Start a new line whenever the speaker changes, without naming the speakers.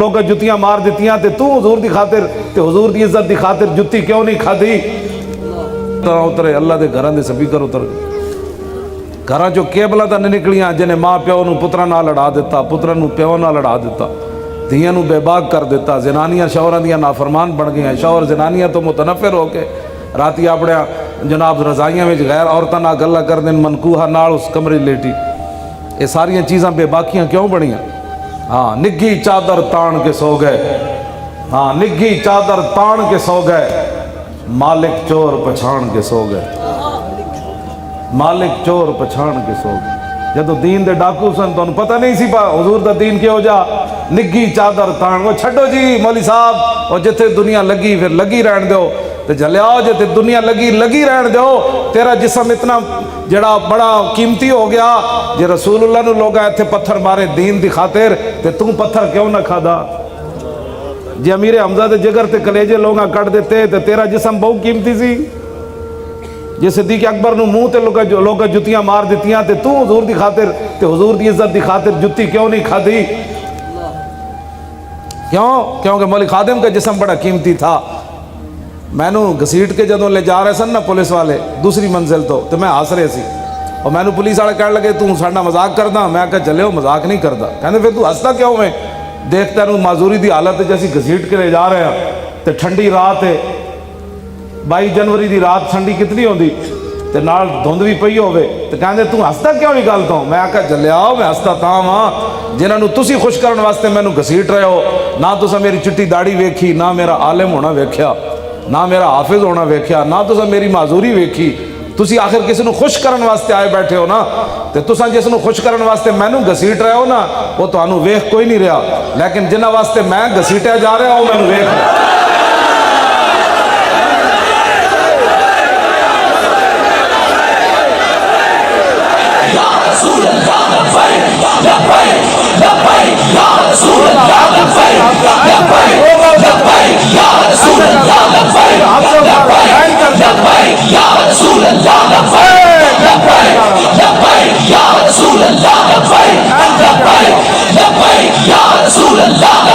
لوگ جتیاں مار دیتیاں تے تو حضور دی خاطر تے حضور دی عزت دی خاطر جتی کیوں نہیں کھادی؟ اترے اللہ دے گھراں دے سپیکر اتر گئے، گھراں چوں کیبلاں تاں نہیں نکلیاں جنہیں ماں پیو نو پتراں نال لڑا دیتا، پتراں نو پیو نال لڑا دیتا، دھیاں نو بے باک کر دیتا، زنانیاں شوہراں دیاں نافرمان بن گئیاں، شوہر زنانیاں تو متنفر ہو کے راتی اپنے جناب رضائیاں وچ غیر عورتاں نال گلاں کر دین، منکوہا نال اس کمرے لیٹی، یہ ساریاں چیزاں بے باکیاں کیوں بنیاں؟ ہاں نگھی چادر تان کے سو گئے، ہاں نگھی چادر تان کے سو گئے، مالک چور پچھان کے سو گئے، مالک چور پچھان کے سو گئے۔ جدو دین دے ڈاکو سن تو انہوں پتہ نہیں سی پا حضور دا دین کیا ہو جا، نگھی چادر تان، وہ چھڑو جی مولی صاحب، اور جتے دنیا لگی پھر لگی رہن دیو، تے جلیاؤ جتے دنیا لگی رہن دیو، تیرا جسم اتنا جڑا بڑا قیمتی ہو گیا، جے رسول اللہ نو لوگا ایتھے پتھر مارے دین دی خاطر، تے تم پتھر کیوں نہ کھادا؟ جے امیر حمزہ دے جگر تے کلیجے لوگا کٹ دیتے تے تیرا جسم بہت قیمتی سی، جے صدیق اکبر نو منہ تے لوگا جتیاں مار دیتیاں تے تو حضور دی خاطر تے حضور دی عزت دی خاطر جتی کیوں نہیں کھادی؟ کیوں؟ کیونکہ مولی خادم کا جسم بڑا قیمتی تھا۔ میں نو گھسیٹ کے جدوں لے جا رہے سن نا پولیس والے دوسری منزل تو میں ہس رہے سی، اور میں نو پولیس والے کہنے لگے تو ساڈا مذاق کردا، میں کہا چلے ہو مذاق نہیں کردا، کہندے پھر تو ہستا کیوں میں؟ دیکھتا نو معذوری دی حالت جیسی گھسیٹ کے لے جا رہے ہیں تے ٹھنڈی رات ہے، 22 جنوری دی رات ٹھنڈی کتنی ہوندی تے نال دھند بھی پئی ہوے، تے کہندے تو ہستا کیوں نہیں گل تو؟ میں کہا چلیاؤ میں ہستا تاں ہاں جنہاں نو تسی خوش کرن واسطے مینوں گھسیٹ رہے ہو، نہ تساں میری چٹی داڑھی ویکھی، نہ میرا عالم ہونا ویکھیا، نہ میرا حافظ ہونا ویکھیا، نہ تساں میری معذوری ویکھی، تسی آخر کسی نو خوش کرن واسطے آئے بیٹھے ہو نا، تے تساں جس نو خوش کرن واسطے مینوں گھسیٹ رہے ہو نا وہ تانوں ویکھ کوئی نہیں رہا، لیکن جنہاں واسطے میں گھسیٹیا جا رہا ہوں مینوں ویکھ رہا۔
یا رسول اللہ